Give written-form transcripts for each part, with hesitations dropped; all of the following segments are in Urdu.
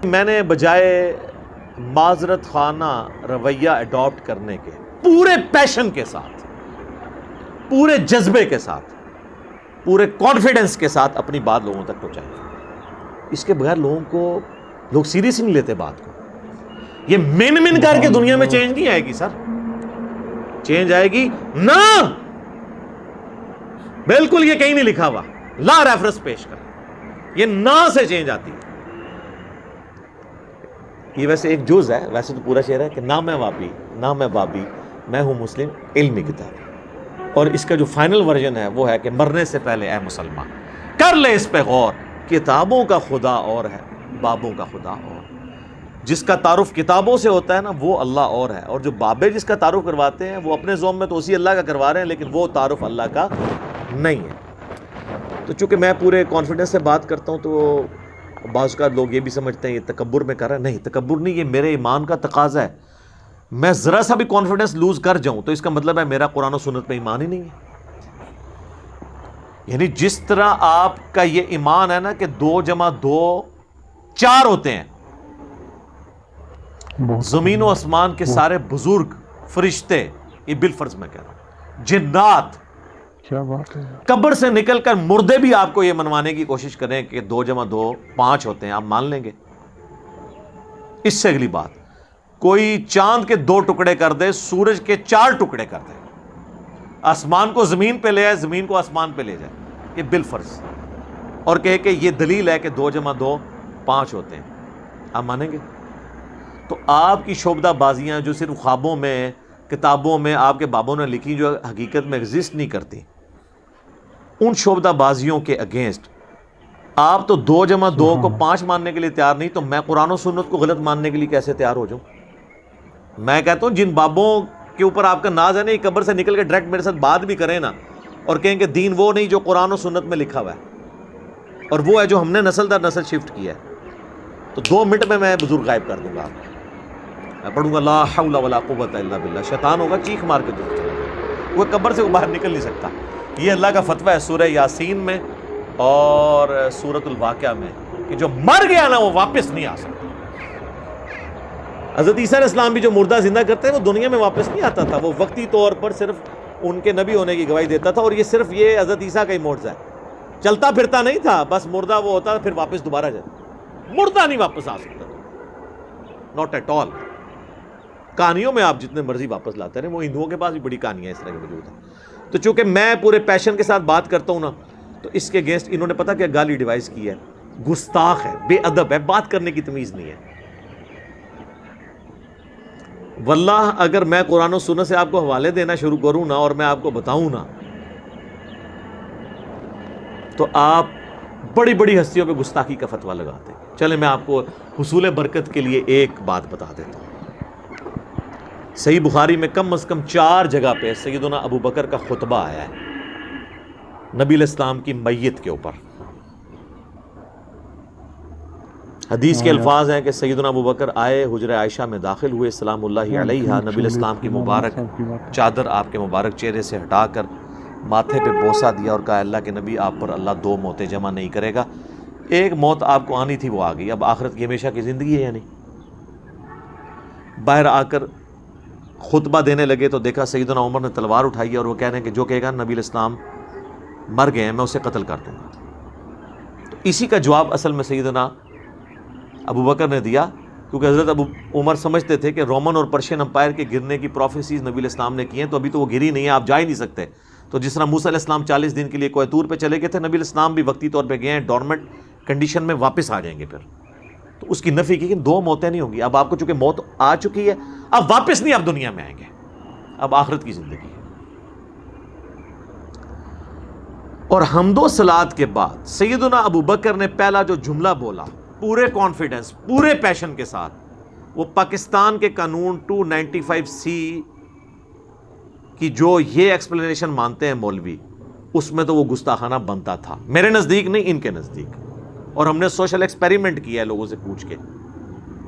میں نے بجائے معذرت خانہ رویہ اڈاپٹ کرنے کے پورے پیشن کے ساتھ، پورے جذبے کے ساتھ، پورے کانفیڈنس کے ساتھ اپنی بات لوگوں تک پہنچائی، اس کے بغیر لوگ سیریس نہیں لیتے بات کو۔ یہ من کر کے دنیا میں چینج نہیں آئے گی سر، چینج آئے گی نہ، بالکل یہ کہیں نہیں لکھا ہوا، لا ریفرنس پیش کر، یہ نہ سے چینج آتی ہے۔ یہ ویسے ایک جز ہے، ویسے تو پورا شعر ہے کہ نہ میں واپی نہ میں بابی، میں ہوں مسلم علمی کتاب، اور اس کا جو فائنل ورژن ہے وہ ہے کہ مرنے سے پہلے اے مسلمان کر لے اس پہ غور، کتابوں کا خدا اور ہے بابوں کا خدا اور، جس کا تعارف کتابوں سے ہوتا ہے نا وہ اللہ اور ہے، اور جو بابے جس کا تعارف کرواتے ہیں وہ اپنے ذوم میں تو اسی اللہ کا کروا رہے ہیں، لیکن وہ تعارف اللہ کا نہیں ہے۔ تو چونکہ میں پورے کانفیڈنس سے بات کرتا ہوں تو بعض کا لوگ یہ بھی سمجھتے ہیں یہ تکبر میں کر رہا ہے، نہیں تکبر نہیں، یہ میرے ایمان کا تقاضا ہے۔ میں ذرا سا بھی کانفیڈنس لوز کر جاؤں تو اس کا مطلب ہے میرا قرآن و سنت میں ایمان ہی نہیں ہے۔ یعنی جس طرح آپ کا یہ ایمان ہے نا کہ 2 + 2 4 ہوتے ہیں، زمین و آسمان کے سارے بزرگ فرشتے، یہ بالفرض میں کہہ رہا ہوں، جنات، کیا بات ہے، قبر سے نکل کر مردے بھی آپ کو یہ منوانے کی کوشش کریں کہ 2 + 2 5 ہوتے ہیں، آپ مان لیں گے؟ اس سے اگلی بات، کوئی چاند کے 2 ٹکڑے کر دے، سورج کے 4 ٹکڑے کر دے، آسمان کو زمین پہ لے آئے، زمین کو آسمان پہ لے جائے، یہ بالفرض، اور کہے کہ یہ دلیل ہے کہ 2 + 2 5 ہوتے ہیں، آپ مانیں گے؟ تو آپ کی شعبدہ بازیاں جو صرف خوابوں میں، کتابوں میں آپ کے بابوں نے لکھی، جو حقیقت میں ایگزسٹ نہیں کرتی، ان شعبدہ بازیوں کے اگینسٹ آپ تو 2 + 2 کو 5 ماننے کے لیے تیار نہیں، تو میں قرآن و سنت کو غلط ماننے کے لیے کیسے تیار ہو جاؤں؟ میں کہتا ہوں جن بابوں کے اوپر آپ کا ناز ہے نا، یہ قبر سے نکل کے ڈائریکٹ میرے ساتھ بات بھی کریں نا، اور کہیں کہ دین وہ نہیں جو قرآن و سنت میں لکھا ہوا ہے، اور وہ ہے جو ہم نے نسل در نسل شفٹ کیا ہے، تو 2 منٹ میں بزرگ غائب کر دوں گا آپ کو۔ میں پڑھوں گا لا حول ولا قوت الا باللہ، شیطان ہوگا چیخ مار کے دور چلا جائے، وہ قبر سے باہر نکل نہیں سکتا۔ یہ اللہ کا فتویٰ ہے سورہ یاسین میں اور سورۃ الواقعہ میں کہ جو مر گیا نا وہ واپس نہیں آ سکتا۔ حضرت عیسیٰ علیہ السلام بھی جو مردہ زندہ کرتے ہیں وہ دنیا میں واپس نہیں آتا تھا، وہ وقتی طور پر صرف ان کے نبی ہونے کی گواہی دیتا تھا، اور یہ صرف یہ حضرت عیسیٰ کا ہی معجزہ ہے، چلتا پھرتا نہیں تھا، بس مردہ وہ ہوتا پھر واپس دوبارہ جاتا، مردہ نہیں واپس آ سکتا، ناٹ ایٹ آل۔ کہانیوں میں آپ جتنے مرضی واپس لاتے رہے، وہ ہندوؤں کے پاس بھی بڑی کہانیاں اس طرح کی موجود ہیں۔ تو چونکہ میں پورے پیشن کے ساتھ بات کرتا ہوں نا، تو اس کے اگینسٹ انہوں نے پتہ کیا گالی ڈیوائز کی ہے، گستاخ ہے، بے ادب ہے، بات کرنے کی تمیز نہیں ہے۔ واللہ اگر میں قرآن و سنت سے آپ کو حوالے دینا شروع کروں نا اور میں آپ کو بتاؤں نا، تو آپ بڑی بڑی ہستیوں پہ گستاخی کا فتویٰ لگاتے ہیں۔ چلیں میں آپ کو حصول برکت کے لیے ایک بات بتا دیتا ہوں۔ صحیح بخاری میں کم از کم 4 جگہ پہ سیدنا ابو بکر کا خطبہ آیا ہے نبی علیہ السلام کی میت کے اوپر۔ حدیث کے الفاظ ہیں کہ سیدنا ابو بکر آئے، حجرہ عائشہ میں داخل ہوئے، سلام اللہ علیہ، نبی علیہ السلام کی مبارک چادر آپ کے مبارک چہرے سے ہٹا کر ماتھے پہ بوسہ دیا اور کہا اللہ کے نبی آپ پر اللہ 2 موتیں جمع نہیں کرے گا، ایک موت آپ کو آنی تھی وہ آ گئی، اب آخرت کی ہمیشہ کی زندگی ہے یا نہیں۔ باہر آ کر خطبہ دینے لگے تو دیکھا سیدنا عمر نے تلوار اٹھائی اور وہ کہہ رہے ہیں کہ جو کہے گا نبی علیہ السلام مر گئے ہیں میں اسے قتل کر دوں گا۔ تو اسی کا جواب اصل میں سیدنا ابو بکر نے دیا، کیونکہ حضرت ابو عمر سمجھتے تھے کہ رومن اور پرشین امپائر کے گرنے کی پروفیسیز نبی علیہ السلام نے کی ہیں، تو ابھی تو وہ گری نہیں ہے، آپ جا ہی نہیں سکتے۔ تو جس طرح موسیٰ علیہ السلام 40 دن کے لیے کوہ طور پہ چلے گئے تھے، نبی علیہ السلام بھی وقتی طور پہ گئے ہیں، ڈورمنٹ کنڈیشن میں واپس آ جائیں گے پھر۔ تو اس کی نفی کی کہ 2 موتیں نہیں ہوں گی، اب آپ کو چونکہ موت آ چکی ہے، اب واپس نہیں آپ دنیا میں آئیں گے، اب آخرت کی زندگی ہے۔ اور حمد و صلات کے بعد سیدنا ابو بکر نے پہلا جو جملہ بولا پورے کانفیڈنس، پورے پیشن کے ساتھ، وہ پاکستان کے قانون 295C کی جو یہ ایکسپلینیشن مانتے ہیں مولوی، اس میں تو وہ گستاخانہ بنتا تھا، میرے نزدیک نہیں، ان کے نزدیک۔ اور ہم نے سوشل ایکسپیریمنٹ کیا ہے لوگوں سے پوچھ کے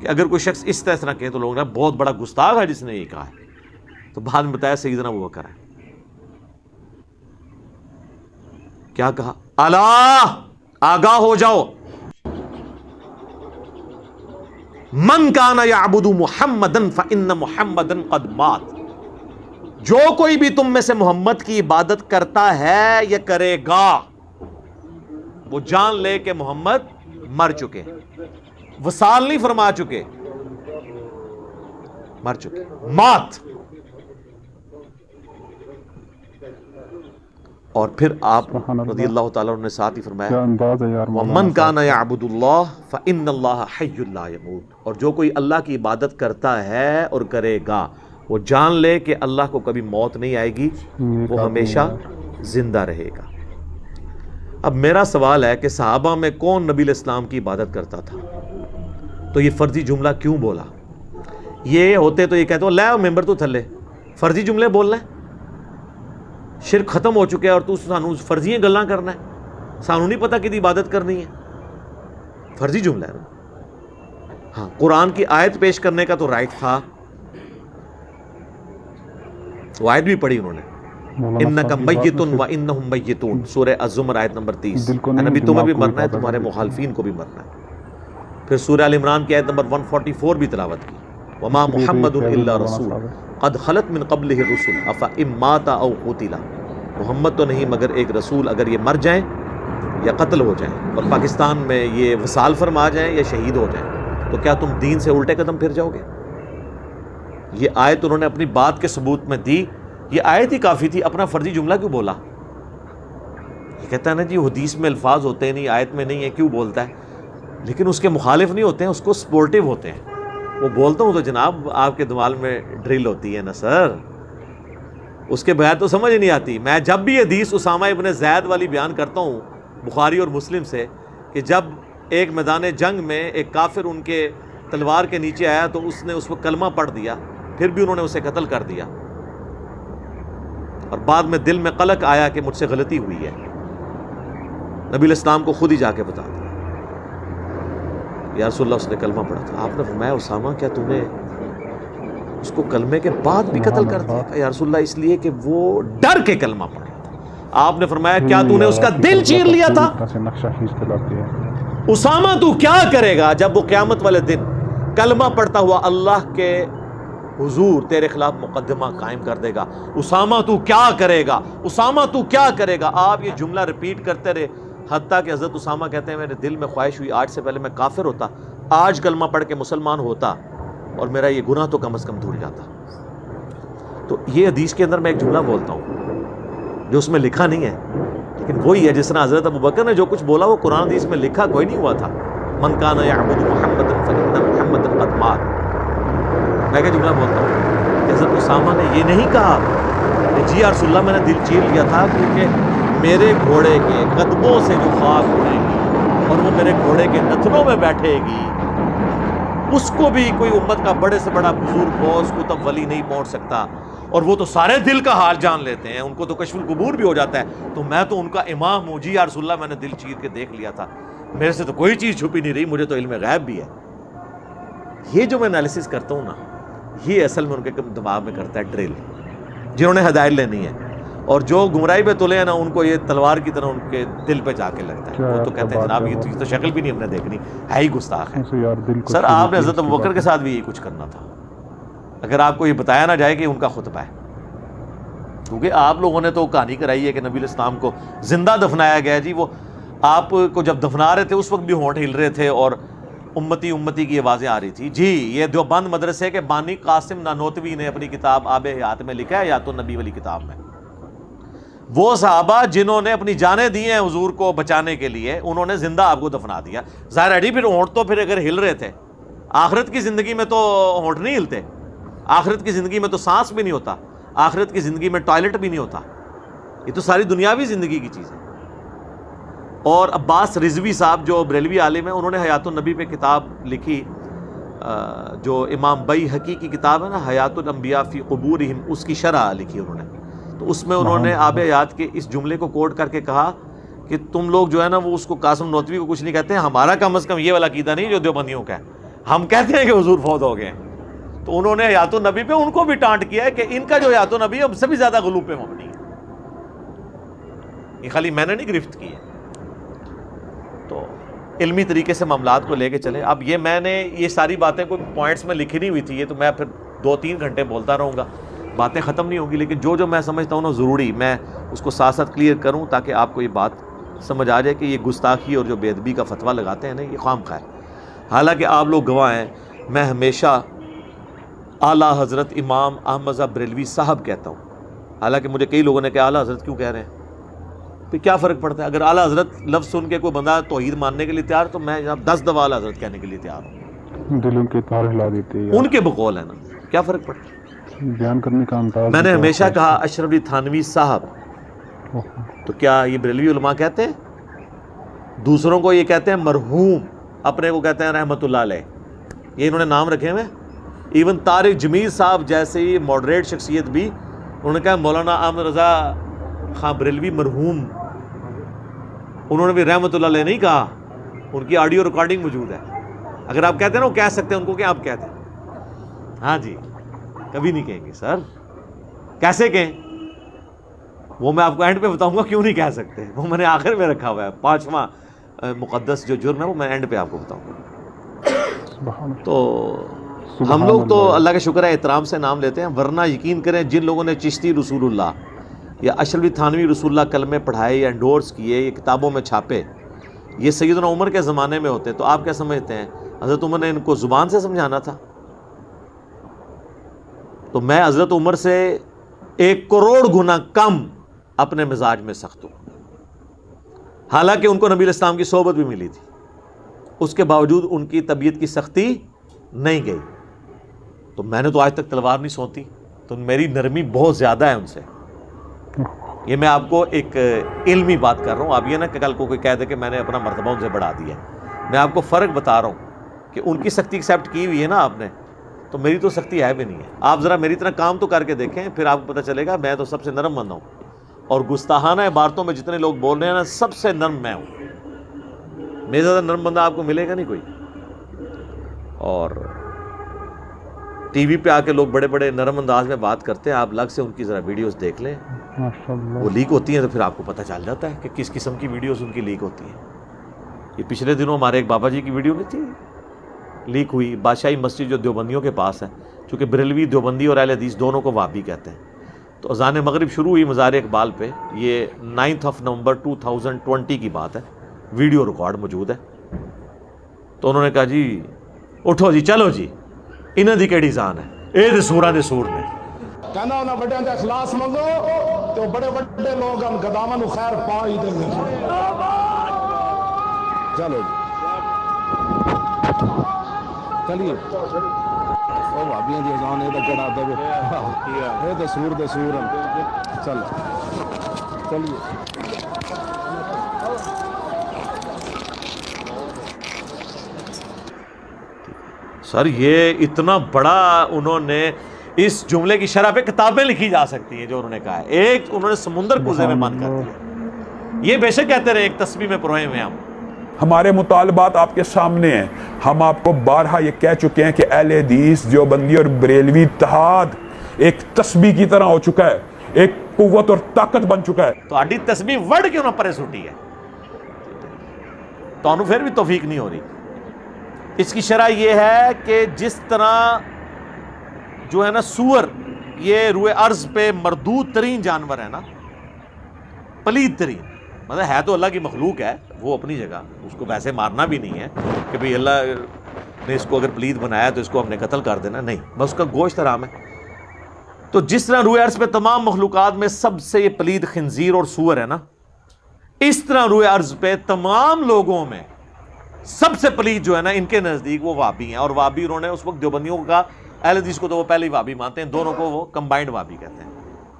کہ اگر کوئی شخص اس طرح کہے تو لوگوں نے بہت بڑا گستاخ ہے جس نے یہ کہا ہے، تو بعد میں بتایا سیدنا ابو بکر ہے۔ کیا کہا؟ الا آگاہ ہو جاؤ، من کان یعبد محمدا فإن محمدا قد مات، جو کوئی بھی تم میں سے محمد کی عبادت کرتا ہے یا کرے گا، وہ جان لے کہ محمد مر چکے، وصال نہیں فرما چکے، مر چکے، مات۔ اور پھر آپ رضی اللہ تعالیٰ عنہ نے ساتھ ہی فرمایا وَمَنْ كَانَ يَعْبُدُ اللَّهَ فَإِنَّ اللَّهَ حَيٌّ لَا يَمُوتُ، اور جو کوئی اللہ کی عبادت کرتا ہے اور کرے گا، وہ جان لے کہ اللہ کو کبھی موت نہیں آئے گی، وہ ہمیشہ زندہ رہے گا۔ اب میرا سوال ہے کہ صحابہ میں کون نبی الاسلام کی عبادت کرتا تھا؟ تو یہ فرضی جملہ کیوں بولا؟ یہ ہوتے تو یہ کہتے ہو لے ممبر تو تھلے فرضی جملے بولنا ہے، شرک ختم ہو چکے اور تو سانو فرضی گلاں کرنا ہے، سانو نہیں پتہ کہ عبادت کرنی ہے، فرضی جملہ ہے نا۔ ہاں قرآن کی آیت پیش کرنے کا تو رائٹ تھا، وہ آیت بھی پڑھی انہوں نے، انک میت و انہم میتون، سورہ الزمر آیت نمبر 30، نبی تمہیں بھی مرنا ہے، تمہارے مخالفین کو بھی مرنا ہے۔ پھر سورہ ال عمران کی آیت نمبر 144 بھی تلاوت کی، وما محمد الا رسول قد خلت من قبلہ الرسل افإن مات او قتل، محمد تو نہیں مگر ایک رسول، اگر یہ مر جائیں یا قتل ہو جائیں اور پاکستان میں یہ وصال فرما جائیں یا شہید ہو جائیں، تو کیا تم دین سے الٹے قدم پھر جاؤ گے؟ یہ آیت انہوں نے اپنی بات کے ثبوت میں دی، یہ آیت ہی کافی تھی، اپنا فرضی جملہ کیوں بولا؟ یہ کہتا ہے نا جی حدیث میں الفاظ ہوتے نہیں، آیت میں نہیں ہے، کیوں بولتا ہے؟ لیکن اس کے مخالف نہیں ہوتے ہیں، اس کو سپورٹیو ہوتے ہیں۔ وہ بولتا ہوں تو جناب آپ کے دماغ میں ڈرل ہوتی ہے نا سر، اس کے بغیر تو سمجھ نہیں آتی۔ میں جب بھی حدیث اسامہ ابن زید والی بیان کرتا ہوں بخاری اور مسلم سے، کہ جب ایک میدان جنگ میں ایک کافر ان کے تلوار کے نیچے آیا تو اس نے اس وقت کلمہ پڑھ دیا، پھر بھی انہوں نے اسے قتل کر دیا، اور بعد میں دل میں قلق آیا کہ مجھ سے غلطی ہوئی ہے، نبی الاسلام کو خود ہی جا کے بتا دیا، یا رسول اللہ اس نے کلمہ پڑھا تھا۔ آپ نے فرمایا اسامہ کیا تم نے اس کو کلمے کے بعد بھی قتل کر دیا؟ یا رسول اللہ اس لیے کہ وہ ڈر کے کلمہ پڑھا تھا۔ آپ نے فرمایا کیا تو نے اس کا دل چیر لیا تھا؟ اسامہ تو کیا کرے گا جب وہ قیامت والے دن کلمہ پڑھتا ہوا اللہ کے حضور تیرے خلاف مقدمہ قائم کر دے گا؟ اسامہ تو کیا کرے گا؟ اسامہ تو کیا کرے گا؟ آپ یہ جملہ ریپیٹ کرتے رہے، حتیٰ کہ حضرت اسامہ کہتے ہیں میرے دل میں خواہش ہوئی آج سے پہلے میں کافر ہوتا، آج کلمہ پڑھ کے مسلمان ہوتا اور میرا یہ گناہ تو کم از کم دھل جاتا۔ تو یہ حدیث کے اندر میں ایک جملہ بولتا ہوں جو اس میں لکھا نہیں ہے، لیکن وہی ہے جس طرح حضرت ابوبکر نے جو کچھ بولا وہ قرآن حدیث میں لکھا کوئی نہیں ہوا تھا، من کان یعبد محمدا فإن محمدا قد مات۔ میں کیا جملہ بولتا ہوں کہ حضرت اسامہ نے یہ نہیں کہا کہ جی یا رسول اللہ میں نے دل چیر لیا تھا کیونکہ میرے گھوڑے کے قدموں سے جو خاک اڑے گی اور وہ میرے گھوڑے کے نتنوں میں بیٹھے گی، اس کو بھی کوئی امت کا بڑے سے بڑا بزرگ غوث کتب ولی نہیں پہنچ سکتا، اور وہ تو سارے دل کا حال جان لیتے ہیں، ان کو تو کشف القبور بھی ہو جاتا ہے، تو میں تو ان کا امام ہوں، جی یا رسول اللہ میں نے دل چیر کے دیکھ لیا تھا، میرے سے تو کوئی چیز چھپی نہیں رہی، مجھے تو علم غیب بھی ہے۔ یہ جو میں انالیسس کرتا ہوں نا، یہ اصل میں ان کے دماغ میں کرتا ہے ڈرل، جنہوں نے ہدایت لینی ہے، اور جو گمراہی پہ تلے ہیں نا ان کو یہ تلوار کی طرح ان کے دل پہ جا کے لگتا ہے، وہ تو کہتے ہیں جناب یہ تو شکل بھی نہیں ہم نے دیکھنی، ہے ہی گستاخ ہے۔ سر آپ نے حضرت ابوبکر کے ساتھ بھی یہی کچھ کرنا تھا، اگر آپ کو یہ بتایا نہ جائے کہ ان کا خطبہ ہے، کیونکہ آپ لوگوں نے تو کہانی کرائی ہے کہ نبی الاسلام کو زندہ دفنایا گیا۔ جی وہ آپ کو جب دفنا رہے تھے اس وقت بھی ہونٹ ہل رہے تھے اور امتی امتی کی آوازیں آ رہی تھی۔ جی یہ دیوبند مدرسے کے بانی قاسم نانوتوی نے اپنی کتاب آب حیات میں لکھا ہے، حیات النبی والی کتاب میں، وہ صحابہ جنہوں نے اپنی جانیں دی ہیں حضور کو بچانے کے لیے، انہوں نے زندہ آپ کو دفنا دیا۔ ظاہر ہے جی پھر ہونٹ تو پھر اگر ہل رہے تھے، آخرت کی زندگی میں تو ہونٹ نہیں ہلتے، آخرت کی زندگی میں تو سانس بھی نہیں ہوتا، آخرت کی زندگی میں ٹوائلٹ بھی نہیں ہوتا، یہ تو ساری دنیاوی زندگی کی چیز ہے۔ اور عباس رضوی صاحب جو بریلوی عالم ہیں، انہوں نے حیات النبی پہ کتاب لکھی، جو امام بیہقی کی کتاب ہے نا حیات الانبیاء فی قبورہم، اس کی شرح لکھی انہوں نے، تو اس میں انہوں نے آب حیات کے اس جملے کو کوٹ کر کے کہا کہ تم لوگ جو ہے نا وہ اس کو قاسم نانوتوی کو کچھ نہیں کہتے ہیں، ہمارا کم از کم یہ والا عقیدہ نہیں جو دیوبندیوں کا ہے، ہم کہتے ہیں کہ حضور فوت ہو گئے ہیں۔ تو انہوں نے حیات النبی پہ ان کو بھی ٹانٹ کیا ہے کہ ان کا جو حیات النبی ہے ہم سے بھی زیادہ غلو پہ مبنی ہے، یہ خالی میں نے نہیں گرفت کی ہے۔ تو علمی طریقے سے معاملات کو لے کے چلیں. اب یہ میں نے یہ ساری باتیں کوئی پوائنٹس میں لکھی نہیں ہوئی تھی, یہ تو میں پھر 2-3 گھنٹے بولتا رہوں گا, باتیں ختم نہیں ہوں گی, لیکن جو میں سمجھتا ہوں نا ضروری میں اس کو ساتھ ساتھ کلیئر کروں تاکہ آپ کو یہ بات سمجھ آ جائے کہ یہ گستاخی اور جو بے ادبی کا فتویٰ لگاتے ہیں نا یہ خام خواہ ہے. حالانکہ آپ لوگ گواہ ہیں, میں ہمیشہ اعلیٰ حضرت امام احمد رضا بریلوی صاحب کہتا ہوں, حالانکہ مجھے کئی لوگوں نے کہا اعلیٰ حضرت کیوں کہہ رہے ہیں, پھر کیا فرق پڑتا ہے؟ اگر اعلیٰ حضرت لفظ سن کے کوئی بندہ توحید ماننے کے لیے تیار تو میں جناب 10 دفعہ اعلیٰ حضرت کہنے کے لیے تیار ہوں. دلوں کے تار ہلا دیتے ہیں, ان کے بقول ہے نا, کیا فرق پڑتا ہے؟ بیان کرنے کا انداز. میں نے ہمیشہ کہا اشرف علی تھانوی صاحب, تو کیا یہ بریلوی علماء کہتے ہیں؟ دوسروں کو یہ کہتے ہیں مرحوم, اپنے کو کہتے ہیں رحمت اللہ علیہ, یہ انہوں نے نام رکھے ہوئے. ایون طارق جمیل صاحب جیسے ہی ماڈریٹ شخصیت بھی انہوں نے کہا مولانا احمد رضا خان بریلوی مرحوم, انہوں نے بھی رحمت اللہ علیہ نہیں کہا, ان کی آڈیو ریکارڈنگ موجود ہے. اگر آپ کہتے ہیں نا وہ کہہ سکتے ہیں, ان کو کیا آپ کہتے ہیں؟ ہاں جی, کبھی نہیں کہیں گے سر. کیسے کہیں وہ میں آپ کو اینڈ پہ بتاؤں گا کیوں نہیں کہہ سکتے, وہ میں نے آخر میں رکھا ہوا ہے. 5واں مقدس جو جرم ہے وہ میں اینڈ پہ آپ کو بتاؤں گا. تو ہم لوگ تو اللہ کا شکر ہے احترام سے نام لیتے ہیں, ورنہ یقین کریں جن لوگوں نے چشتی رسول اللہ یا اشرف علی تھانوی رسول اللہ کلمے پڑھائے یا انڈورس کیے, یہ کتابوں میں چھاپے, یہ سیدنا عمر کے زمانے میں ہوتے, تو آپ کیا سمجھتے ہیں حضرت عمر نے ان کو زبان سے سمجھانا تھا؟ تو میں حضرت عمر سے 1 کروڑ گنا کم اپنے مزاج میں سخت ہوں. حالانکہ ان کو نبی علیہ السلام کی صحبت بھی ملی تھی, اس کے باوجود ان کی طبیعت کی سختی نہیں گئی. تو میں نے تو آج تک تلوار نہیں سونتی, تو میری نرمی بہت زیادہ ہے ان سے. یہ میں آپ کو ایک علمی بات کر رہا ہوں. اب یہ نہ کہ کل کو کوئی کہہ دے کہ میں نے اپنا مرتبہ ان سے بڑھا دیا. میں آپ کو فرق بتا رہا ہوں کہ ان کی سختی ایکسیپٹ کی ہوئی ہے نا آپ نے, تو میری تو سختی ہے بھی نہیں ہے. آپ ذرا میری طرح کام تو کر کے دیکھیں, پھر آپ کو پتہ چلے گا میں تو سب سے نرم بندہ ہوں, اور گستاخانہ عبارتوں میں جتنے لوگ بول رہے ہیں نا سب سے نرم میں ہوں. میرے زیادہ نرم بندہ آپ کو ملے گا نہیں کوئی. اور ٹی وی پہ آ کے لوگ بڑے بڑے نرم انداز میں بات کرتے ہیں, آپ الگ سے ان کی ذرا ویڈیوز دیکھ لیں, وہ لیک ہوتی ہیں تو پھر آپ کو پتہ چل جاتا ہے کہ کس قسم کی ویڈیوز ان کی لیک ہوتی ہیں. یہ پچھلے دنوں ہمارے ایک بابا جی کی ویڈیو نہیں تھی لیک ہوئی, بادشاہی مسجد جو دیوبندیوں کے پاس ہے, چونکہ بریلوی دیوبندی اور اہل حدیث دونوں کو وہابی کہتے ہیں. تو اذان مغرب شروع ہوئی مزار اقبال پہ, یہ 9 نومبر 2020 کی بات ہے, ویڈیو ریکارڈ موجود ہے. تو انہوں نے کہا جی اٹھو جی, چلو جی, انہاں دی کیڑی جان ہے, اے دے سوراں دے سور نے. کہنا انہاں بڑیاں دا اخلاص منگو تو بڑے بڑے لوگ ہم قداماں نو خیر پا ہی دیں گے. چلو جی چلیے, او بھابیاں دی اذان اے تے کیڑا دے اے تے سور چلو چلیے. سر یہ اتنا بڑا انہوں نے اس جملے کی شرح پہ کتابیں لکھی جا سکتی ہیں جو انہوں نے کہا ہے. ایک انہوں نے سمندر کوزے میں بند کر دیا. یہ بے شک کہتے رہے ایک تسبیح میں پروئے ہوئے ہم. ہمارے مطالبات آپ کے سامنے ہیں. ہم آپ کو بارہا یہ کہہ چکے ہیں کہ اہل حدیث دیوبندی اور بریلوی اتحاد ایک تسبیح کی طرح ہو چکا ہے, ایک قوت اور طاقت بن چکا ہے. تو آڈی تسبیح وڑ کیوں نہ پرے سوٹی ہے, تو انہوں پھر بھی توفیق نہیں ہو رہی. اس کی شرح یہ ہے کہ جس طرح جو ہے نا سور, یہ روئے ارض پہ مردود ترین جانور ہے نا, پلید ترین, مطلب ہے تو اللہ کی مخلوق ہے, وہ اپنی جگہ, اس کو ویسے مارنا بھی نہیں ہے کہ بھئی اللہ نے اس کو اگر پلید بنایا تو اس کو ہم نے قتل کر دینا, نہیں, بس اس کا گوشت حرام ہے. تو جس طرح روئے ارض پہ تمام مخلوقات میں سب سے یہ پلید خنزیر اور سور ہے نا, اس طرح روئے ارض پہ تمام لوگوں میں سب سے پلید جو ہے نا ان کے نزدیک وہ وابی ہیں. اور وابی انہوں نے اس وقت دیوبندیوں کا, اہل حدیث کو تو وہ پہلے ہی وابی مانتے ہیں, دونوں کو وہ کمبائنڈ وابی کہتے ہیں.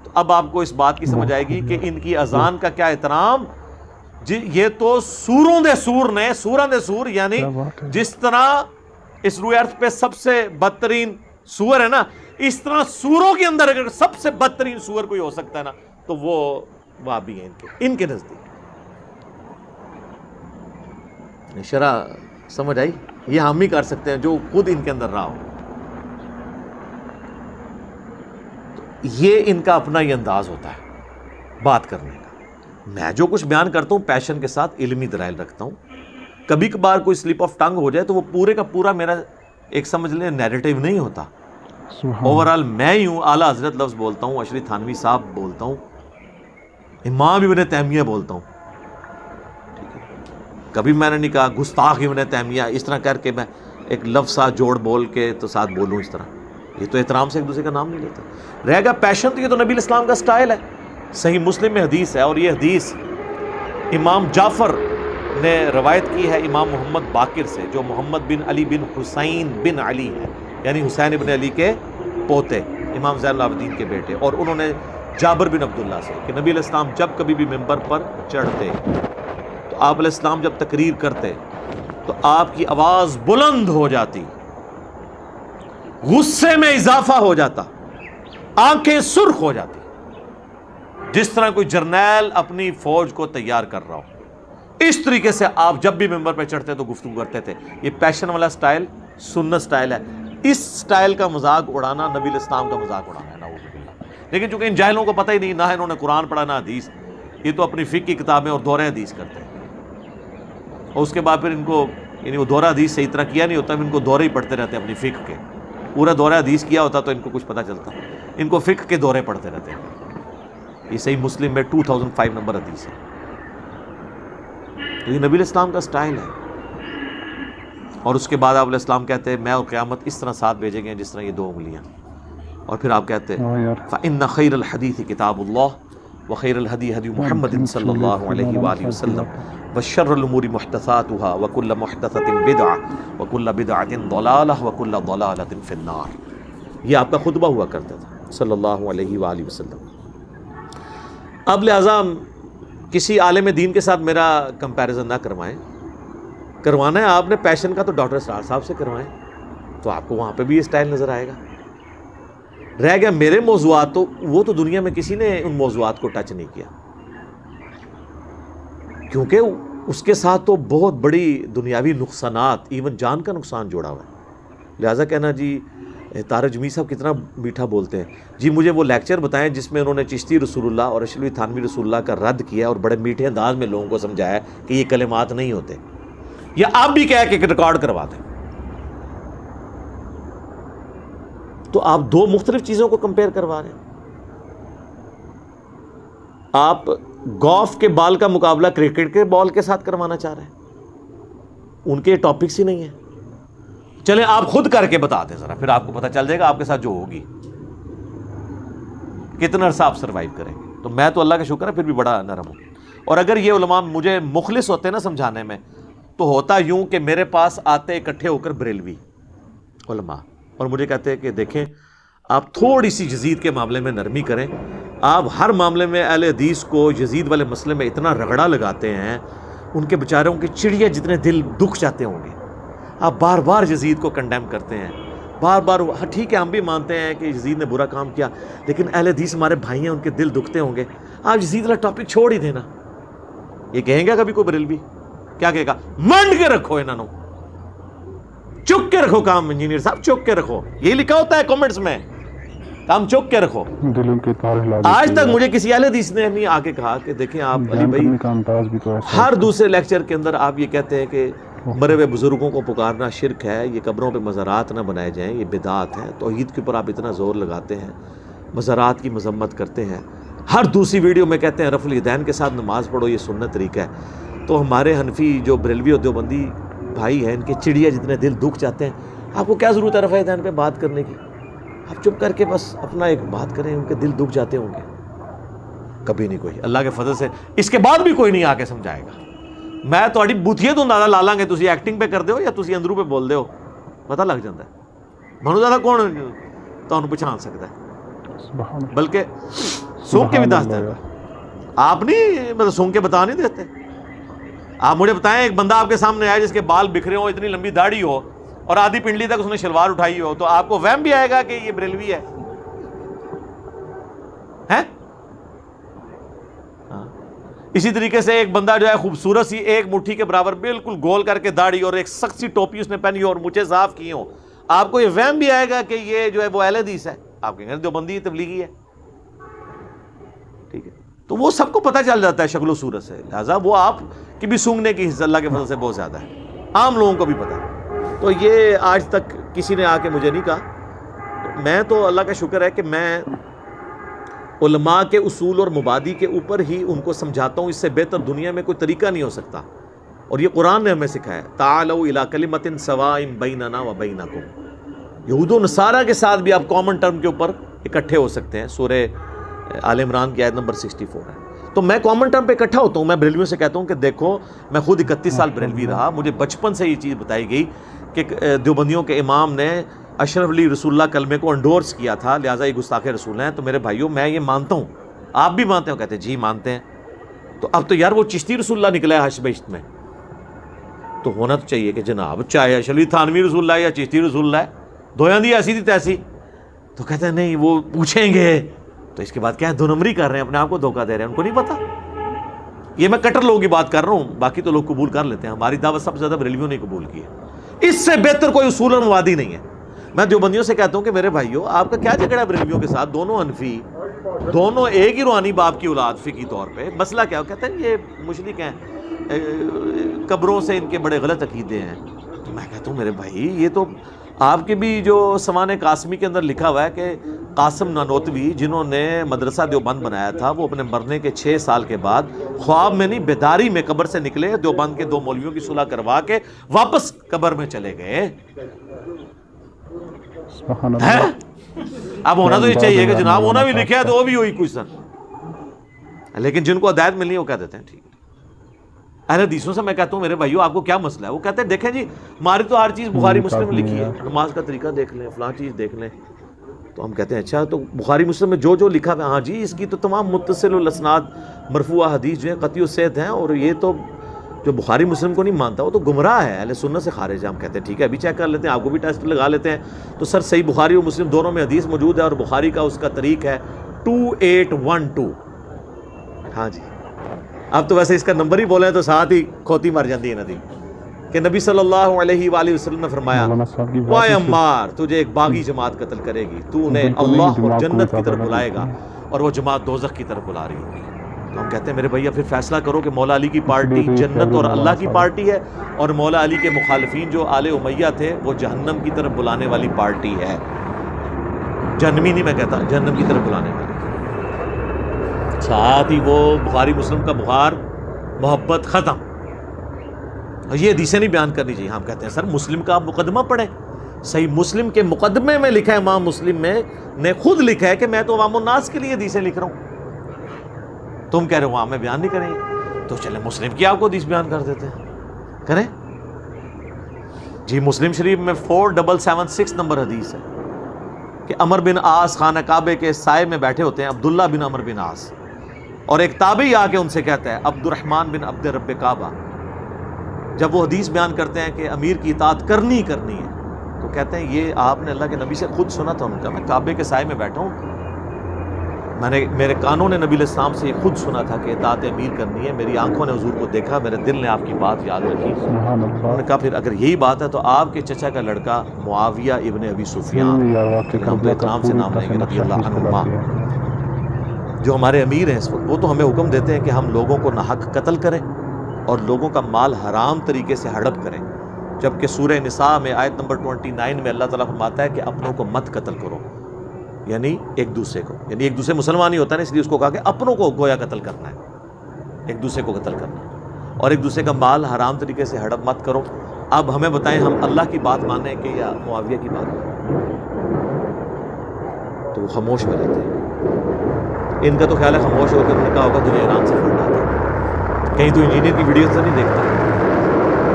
تو اب آپ کو اس بات کی سمجھ آئے گی کہ ان کی اذان کا کیا احترام. یہ تو سوروں دے سور نے, سوراں دے سور, یعنی جس طرح اس روئے ارض پہ سب سے بدترین سور ہے نا, اس طرح سوروں کے اندر اگر سب سے بدترین سور کوئی ہو سکتا ہے نا تو وہ وابی ہیں ان کے نزدیک. شرح سمجھ آئی؟ یہ ہم ہی کر سکتے ہیں جو خود ان کے اندر رہا ہو. یہ ان کا اپنا ہی انداز ہوتا ہے بات کرنے کا. میں جو کچھ بیان کرتا ہوں پیشن کے ساتھ علمی دلائل رکھتا ہوں, کبھی کبھار کوئی سلپ آف ٹنگ ہو جائے تو وہ پورے کا پورا میرا ایک سمجھ لیں نیریٹیو نہیں ہوتا. اوورآل میں ہی ہوں اعلیٰ حضرت لفظ بولتا ہوں, اشرف تھانوی صاحب بولتا ہوں, امام ابن تیمیہ بولتا ہوں. ٹھیک ہے, کبھی میں نے نہیں کہا گستاخ ابن تیمیہ اس طرح کر کے میں ایک لفظ ساتھ جوڑ بول کے تو ساتھ بولوں اس طرح. یہ تو احترام سے ایک دوسرے کا نام نہیں لیتا. رہ گا پیشن, تو یہ تو نبی الاسلام کا سٹائل ہے. صحیح مسلم میں حدیث ہے, اور یہ حدیث امام جعفر نے روایت کی ہے امام محمد باقر سے, جو محمد بن علی بن حسین بن علی ہے, یعنی حسین ابن علی کے پوتے, امام زین العابدین کے بیٹے. اور انہوں نے جابر بن عبداللہ سے کہ نبی علیہ السلام جب کبھی بھی ممبر پر چڑھتے تو آپ علیہ السلام جب تقریر کرتے تو آپ کی آواز بلند ہو جاتی, غصے میں اضافہ ہو جاتا, آنکھیں سرخ ہو جاتی, جس طرح کوئی جرنیل اپنی فوج کو تیار کر رہا ہو. اس طریقے سے آپ جب بھی ممبر پہ چڑھتے تو گفتگو کرتے تھے. یہ پیشن والا سٹائل سنت سٹائل ہے. اس سٹائل کا مذاق اڑانا نبی الاسلام کا مذاق اڑانا ہے, نعوذ باللہ. لیکن چونکہ ان جاہلوں کو پتہ ہی نہیں, نہ انہوں نے قرآن پڑھا نہ حدیث, یہ تو اپنی فقہ کی کتابیں اور دورہ حدیث کرتے ہیں, اور اس کے بعد پھر ان کو یعنی وہ دورہ حدیث صحیح طرح کیا نہیں ہوتا, ان کو دورے ہی پڑھتے رہتے ہیں اپنی فقہ کے. پورا دورہ حدیث کیا ہوتا تو ان کو کچھ پتہ چلتا, ان کو فقہ کے دورے پڑھتے رہتے ہیں. یہ صحیح مسلم میں 2005 نمبر حدیث ہے. تو یہ نبی الاسلام کا سٹائل ہے. اور اس کے بعد آپ علیہ السلام کہتے ہیں میں اور قیامت اس طرح ساتھ بھیجے گئے جس طرح یہ 2 انگلیاں. اور پھر آپ کہتے ہیں فَإِنَّ خَيْرَ الْحَدِيثِ كِتَابُ اللَّهِ وَخَيْرَ الْهَدِي هَدْيُ مُحَمَّدٍ صلی اللہ علیہ وآلہ وسلم وَشَرَّ الْأُمُورِ مُحْدَثَاتُهَا وَكُلَّ مُحْدَثَةٍ بِدْعَةٍ وَكُلَّ بِدْعَةٍ ضَلَالَةٍ وَكُلَّ ضَلَالَةٍ فِي النَّارِ. یہ آپ کا خطبہ ہوا کرتا تھا صلی اللہ علیہ وآلہ وسلم. اب لہٰذا کسی عالم دین کے ساتھ میرا کمپیریزن نہ کروائیں. کروانا ہے آپ نے پیشن کا تو ڈاکٹر اسرار صاحب سے کروائیں, تو آپ کو وہاں پہ بھی یہ سٹائل نظر آئے گا. رہ گیا میرے موضوعات, تو وہ تو دنیا میں کسی نے ان موضوعات کو ٹچ نہیں کیا, کیونکہ اس کے ساتھ تو بہت بڑی دنیاوی نقصانات, ایون جان کا نقصان جوڑا ہوا ہے. لہٰذا کہنا جی طارق جمیل صاحب کتنا میٹھا بولتے ہیں, جی مجھے وہ لیکچر بتائیں جس میں انہوں نے چشتی رسول اللہ اور اشرف تھانوی رسول اللہ کا رد کیا اور بڑے میٹھے انداز میں لوگوں کو سمجھایا کہ یہ کلمات نہیں ہوتے, یا آپ بھی کہہ کے ریکارڈ کروا دیں. تو آپ 2 مختلف چیزوں کو کمپیئر کروا رہے ہیں. آپ گولف کے بال کا مقابلہ کرکٹ کے بال کے ساتھ کروانا چاہ رہے ہیں, ان کے ٹاپکس ہی نہیں ہیں. چلیں آپ خود کر کے بتا دیں ذرا, پھر آپ کو پتہ چل جائے گا آپ کے ساتھ جو ہوگی کتنا عرصہ آپ سروائیو کریں گے. تو میں تو اللہ کا شکر ہے پھر بھی بڑا نرم ہوں. اور اگر یہ علماء مجھے مخلص ہوتے نا سمجھانے میں, تو ہوتا یوں کہ میرے پاس آتے اکٹھے ہو کر بریلوی علماء اور مجھے کہتے ہیں کہ دیکھیں آپ تھوڑی سی یزید کے معاملے میں نرمی کریں. آپ ہر معاملے میں اہل حدیث کو یزید والے مسئلے میں اتنا رگڑا لگاتے ہیں, ان کے بیچاروں کے چڑیا جتنے دل دکھ جاتے ہوں گے. آپ بار بار یزید کو کنڈیم کرتے ہیں, بار بار. ٹھیک ہے ہم بھی مانتے ہیں کہ یزید نے برا کام کیا, لیکن اہل حدیث ہمارے بھائی ہیں, ان کے دل دکھتے ہوں گے. آپ یزید والا ٹاپک چھوڑ ہی دینا. یہ کہیں گے کبھی کوئی بریلوی کیا کہے گا, منڈ کے رکھو انہوں, چک کے رکھو کام, انجینئر صاحب چک کے رکھو. یہی لکھا ہوتا ہے کامنٹس میں, کام چک کے رکھو. دلوں کے تار ہلا دیتی ہے. آج تک مجھے کسی اہل حدیث نے نہیں آ کے کہا کہ دیکھیں آپ علی بھائی ہر دوسرے لیکچر کے اندر آپ یہ کہتے ہیں کہ مرے ہوئے بزرگوں کو پکارنا شرک ہے, یہ قبروں پہ مزارات نہ بنائے جائیں, یہ بدعات ہے. توحید کے اوپر آپ اتنا زور لگاتے ہیں, مزارات کی مذمت کرتے ہیں. ہر دوسری ویڈیو میں کہتے ہیں رفع الیدین کے ساتھ نماز پڑھو, یہ سنت طریقہ ہے. تو ہمارے حنفی جو بریلوی اور دیوبندی بھائی ہیں, ان کے چڑیا جتنے دل دکھ جاتے ہیں, آپ کو کیا ضرورت ہے رفع الیدین پہ بات کرنے کی؟ آپ چپ کر کے بس اپنا ایک بات کریں, ان کے دل دکھ جاتے ہوں گے. کبھی نہیں کوئی, اللہ کے فضل سے اس کے بعد بھی کوئی نہیں آ کے سمجھائے گا. میں تھوڑی بوتھیے تو اندازہ لا لیں گے تسی ایکٹنگ پہ کر دے ہو یا تسی اندروں پہ بول دے ہو, پتہ لگ جاتا ہے. منو زیادہ کون تمہیں پہچان سکتا ہے, بلکہ سونگ کے بھی دستا ہے. آپ نہیں مطلب سونگ کے بتا نہیں دیتے. آپ مجھے بتائیں ایک بندہ آپ کے سامنے آئے جس کے بال بکھرے ہوں, اتنی لمبی داڑھی ہو اور آدھی پنڈلی تک اس نے شلوار اٹھائی ہو, تو آپ کو وہم بھی آئے گا کہ یہ بریلوی ہے. اسی طریقے سے ایک بندہ جو ہے خوبصورت سی ایک مٹھی کے برابر بالکل گول کر کے داڑھی اور ایک سخت سی ٹوپی اس نے پہنی ہو اور مجھے صاف کی ہوں, آپ کو یہ وہم بھی آئے گا کہ یہ جو ہے وہ اہل حدیث ہے. آپ کہیں گے دیوبندی تبلیغی ہے. ٹھیک ہے, تو وہ سب کو پتہ چل جاتا ہے شکل و صورت سے. لہٰذا وہ آپ کی بھی سونگنے کی حصہ اللہ کے فضل سے بہت زیادہ ہے. عام لوگوں کو بھی پتہ ہے. تو یہ آج تک کسی نے آ کے مجھے نہیں کہا. میں تو اللہ کا شکر ہے کہ میں علماء کے اصول اور مبادی کے اوپر ہی ان کو سمجھاتا ہوں. اس سے بہتر دنیا میں کوئی طریقہ نہیں ہو سکتا. اور یہ قرآن نے ہمیں سکھایا تعالوا الی کلمۃ سواء بیننا و بینکم. یہود و نصارہ کے ساتھ بھی آپ کامن ٹرم کے اوپر اکٹھے ہو سکتے ہیں. سورہ آل عمران کی آیت نمبر 64 ہے. تو میں کامن ٹرم پہ اکٹھا ہوتا ہوں. میں بریلویوں سے کہتا ہوں کہ دیکھو میں خود 31 سال بریلوی رہا. مجھے بچپن سے یہ چیز بتائی گئی کہ دیوبندیوں کے امام نے اشرف علی رسول اللہ کلمے کو انڈورس کیا تھا, لہٰذا یہ گستاخ رسول ہیں. تو میرے بھائیوں میں یہ مانتا ہوں, آپ بھی مانتے ہو؟ کہتے ہیں جی مانتے ہیں. تو اب تو یار وہ چشتی رسول اللہ نکلا ہے حشر بہشت میں, تو ہونا تو چاہیے کہ جناب چاہے اشرف علی تھانوی رسول اللہ یا چشتی رسول اللہ ہے, دویاں دی ایسی تھی تیسی. تو کہتے ہیں نہیں وہ پوچھیں گے. تو اس کے بعد کیا ہے, دو نمبری کر رہے ہیں, اپنے آپ کو دھوکہ دے رہے ہیں, ان کو نہیں پتا. یہ میں کٹر لوگوں کی بات کر رہا ہوں, باقی تو لوگ قبول کر لیتے ہیں. ہماری دعوت سب سے زیادہ بریلویوں نے قبول کی ہے. اس سے بہتر کوئی اصول اور مبادی نہیں ہے. میں دیوبندیوں سے کہتا ہوں کہ میرے بھائیوں آپ کا کیا جھگڑا ہے بریلویوں کے ساتھ؟ دونوں حنفی, دونوں ایک ہی روحانی باپ کی اولاد فقہی طور پہ. مسئلہ کیا ہو؟ کہتے ہیں یہ مشرک ہیں, قبروں سے ان کے بڑے غلط عقیدے ہیں. تو میں کہتا ہوں میرے بھائی یہ تو آپ کے بھی جو سمان قاسمی کے اندر لکھا ہوا ہے کہ قاسم نانوتوی جنہوں نے مدرسہ دیوبند بنایا تھا وہ اپنے مرنے کے 6 سال کے بعد خواب میں نہیں بیداری میں قبر سے نکلے, دیوبند کے 2 مولویوں کی صلح کروا کے واپس قبر میں چلے گئے. اب ہونا تو یہ چاہیے کہ جناب ہونا بھی لکھا ہے تو وہ بھی ہوئی کوئی سن, لیکن جن کو ہدایت ملنی ہے وہ کہہ دیتے ہیں ٹھیک. اہل حدیثوں سے میں کہتا ہوں میرے بھائیو آپ کو کیا مسئلہ ہے؟ وہ کہتے ہیں دیکھیں جی ہماری تو ہر چیز بخاری مسلم میں لکھی ہے, نماز کا طریقہ دیکھ لیں, فلاں چیز دیکھ لیں. تو ہم کہتے ہیں اچھا تو بخاری مسلم میں جو لکھا ہے ہاں جی اس کی تو تمام متصل الاسناد مرفوع حدیث جو ہیں قطعی الصحت ہیں, اور یہ تو جو بخاری مسلم کو نہیں مانتا وہ تو گمراہ ہے, اہل سنت سے خارج ہے. ہم کہتے ہیں ٹھیک ہے ابھی چیک کر لیتے ہیں, آپ کو بھی ٹیسٹ لگا لیتے ہیں. تو سر صحیح بخاری اور مسلم دونوں میں حدیث موجود ہے, اور بخاری کا اس کا طریق ہے 2812. ہاں جی اب تو ویسے اس کا نمبر ہی بولیں تو ساتھ ہی کھوتی مر جاتی ہے ندی, کہ نبی صلی اللہ علیہ وآلہ وسلم نے فرمایا وائے عمار تجھے ایک باغی جماعت قتل کرے گی, تو انہیں اللہ اور جنت کی طرف بلائے گا اور وہ جماعت دوزخ کی طرف بلا رہی ہوگی. تو ہم کہتے ہیں میرے بھیا پھر فیصلہ کرو کہ مولا علی کی پارٹی جنت اور اللہ کی پارٹی ہے, اور مولا علی کے مخالفین جو آل امیہ تھے وہ جہنم کی طرف بلانے والی پارٹی ہے. جہنمی نہیں میں کہتا, جہنم کی طرف بلانے والی. ساتھ ہی وہ بخاری مسلم کا بخار محبت ختم. یہ حدیثیں نہیں بیان کرنی چاہیے. ہم کہتے ہیں سر مسلم کا آپ مقدمہ پڑھیں, صحیح مسلم کے مقدمے میں لکھا ہے, امام مسلم میں نے خود لکھا ہے کہ میں تو عوام الناس کے لیے حدیثیں لکھ رہا ہوں. تم کہہ رہے ہو وہاں میں بیان نہیں کریں گے, تو چلے مسلم کی آپ کو حدیث بیان کر دیتے ہیں, کریں جی. مسلم شریف میں 4776 نمبر حدیث ہے کہ عمر بن عاص خانہ کعبے کے سائے میں بیٹھے ہوتے ہیں, عبداللہ بن عمر بن عاص, اور ایک تابعی آ کے ان سے کہتا ہے عبد الرحمن بن عبد رب کعبہ, جب وہ حدیث بیان کرتے ہیں کہ امیر کی اطاعت کرنی ہے, تو کہتے ہیں یہ آپ نے اللہ کے نبی سے خود سنا تھا. ان کا میں کعبے کے سائے میں بیٹھا ہوں, میں نے میرے کانوں نے نبی علیہ السلام سے خود سنا تھا کہ اطاعت امیر کرنی ہے, میری آنکھوں نے حضور کو دیکھا, میرے دل نے آپ کی بات یاد رکھی. انہوں نے کہا پھر اگر یہی بات ہے تو آپ کے چچا کا لڑکا معاویہ ابن ابی سفیان ہم تو احترام سے نام لیں گے رضی اللہ عنہما, جو ہمارے امیر ہیں اس وقت, وہ تو ہمیں حکم دیتے ہیں کہ ہم لوگوں کو ناحق قتل کریں اور لوگوں کا مال حرام طریقے سے ہڑپ کریں, جبکہ سورہ نساء میں آیت نمبر 29 میں اللہ تعالیٰ فرماتا ہے کہ اپنوں کو مت قتل کرو, یعنی ایک دوسرے کو, یعنی ایک دوسرے مسلمان ہی ہوتا ہے نا, اس لیے اس کو کہا کہ اپنوں کو گویا قتل کرنا ہے, ایک دوسرے کو قتل کرنا ہے, اور ایک دوسرے کا مال حرام طریقے سے ہڑپ مت کرو. اب ہمیں بتائیں ہم اللہ کی بات مانیں کہ یا معاویہ کی بات مانیں؟ تو وہ خاموش ہو جاتے ہیں. ان کا تو خیال ہے خاموش ہو کے انہوں نے کہا ہوگا تجھے ایران سے پڑھنا تھا, کہیں تو انجینئر کی ویڈیوز تو نہیں دیکھتا,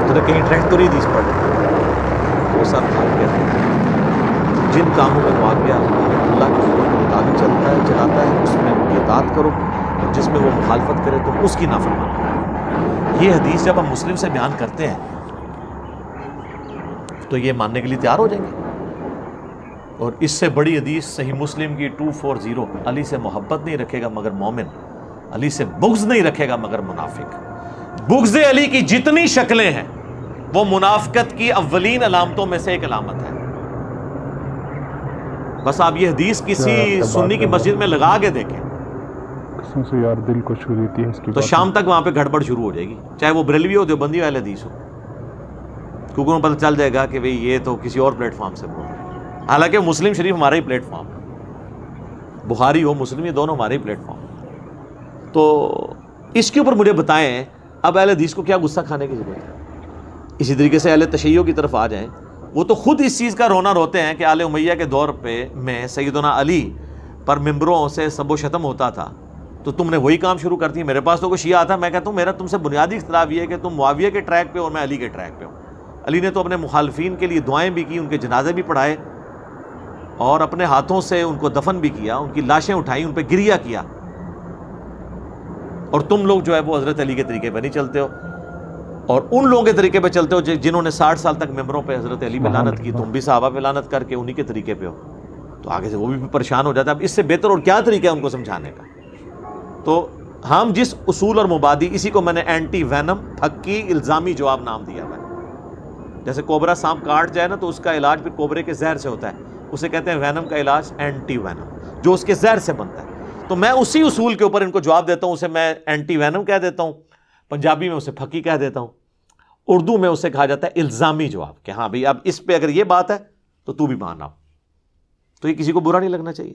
تو کہیں ٹریک تو نہیں دیس پڑھ, وہ سب کھال کہتے ہیں جن کاموں میں معاویہ اللہ کے حکم کے مطابق چلاتا ہے اس میں ان کی اطاعت کرو, اور جس میں وہ مخالفت کرے تو اس کی نافرمانی کرو. یہ حدیث جب ہم مسلم سے بیان کرتے ہیں تو یہ ماننے کے لیے تیار ہو جائیں گے. اور اس سے بڑی حدیث صحیح مسلم کی 240, علی سے محبت نہیں رکھے گا مگر مومن, علی سے بغض نہیں رکھے گا مگر منافق. بغض علی کی جتنی شکلیں ہیں وہ منافقت کی اولین علامتوں میں سے ایک علامت ہے. بس آپ یہ حدیث کسی سنی کی مسجد میں لگا کے دیکھیں سے یار دل کو چھو دیتی ہے اس کی تو شام تک وہاں پہ گھڑبڑ شروع ہو جائے گی, چاہے وہ بریلوی ہو, دیوبندی ہو, اہل حدیث ہو. کیونکہ انہیں پتہ چل جائے گا کہ بھئی یہ تو کسی اور پلیٹ فارم سے بول رہے ہیں، حالانکہ مسلم شریف ہمارا ہی پلیٹ فارم ہے، بخاری ہو مسلم، یہ دونوں ہمارے ہی پلیٹ فارم۔ تو اس کے اوپر مجھے بتائیں اب اہل حدیث کو کیا غصہ کھانے کی ضرورت ہے؟ اسی طریقے سے اہل تشیع کی طرف آ جائیں، وہ تو خود اس چیز کا رونا روتے ہیں کہ آل امیہ کے دور پہ میں سیدنا علی پر ممبروں سے سب و شتم ہوتا تھا، تو تم نے وہی کام شروع کر دی۔ میرے پاس تو کوئی شیعہ آتا، میں کہتا ہوں میرا تم سے بنیادی اختلاف یہ ہے کہ تم معاویہ کے ٹریک پہ اور میں علی کے ٹریک پہ ہوں۔ علی نے تو اپنے مخالفین کے لیے دعائیں بھی کی، ان کے جنازے بھی پڑھائے اور اپنے ہاتھوں سے ان کو دفن بھی کیا، ان کی لاشیں اٹھائیں، ان پہ گریہ کیا، اور تم لوگ جو ہے وہ حضرت علی کے طریقے پہ نہیں چلتے ہو، اور ان لوگوں کے طریقے پہ چلتے ہو جنہوں نے 60 سال تک ممبروں پہ حضرت علی پہ لعنت کی، تم بھی صحابہ پہ لعنت کر کے انہی کے طریقے پہ ہو۔ تو آگے سے وہ بھی پریشان ہو جاتا ہے، اب اس سے بہتر اور کیا طریقہ ہے ان کو سمجھانے کا؟ تو ہم جس اصول اور مبادی، اسی کو میں نے اینٹی وینم، پھکی الزامی جواب نام دیا ہوا ہے۔ جیسے کوبرا سانپ کاٹ جائے نا تو اس کا علاج پھر کوبرے کے زہر سے ہوتا ہے، اسے کہتے ہیں وینم کا علاج اینٹی وینم، جو اس کے زہر سے بنتا ہے۔ تو میں اسی اصول کے اوپر ان کو جواب دیتا ہوں، اسے میں اینٹی وینم کہہ دیتا ہوں، پنجابی میں اسے پھکی کہہ دیتا ہوں، اردو میں اسے کہا جاتا ہے الزامی جواب، کہ ہاں بھئی اب اس پہ اگر یہ بات ہے تو تو بھی ماننا، تو یہ کسی کو برا نہیں لگنا چاہیے۔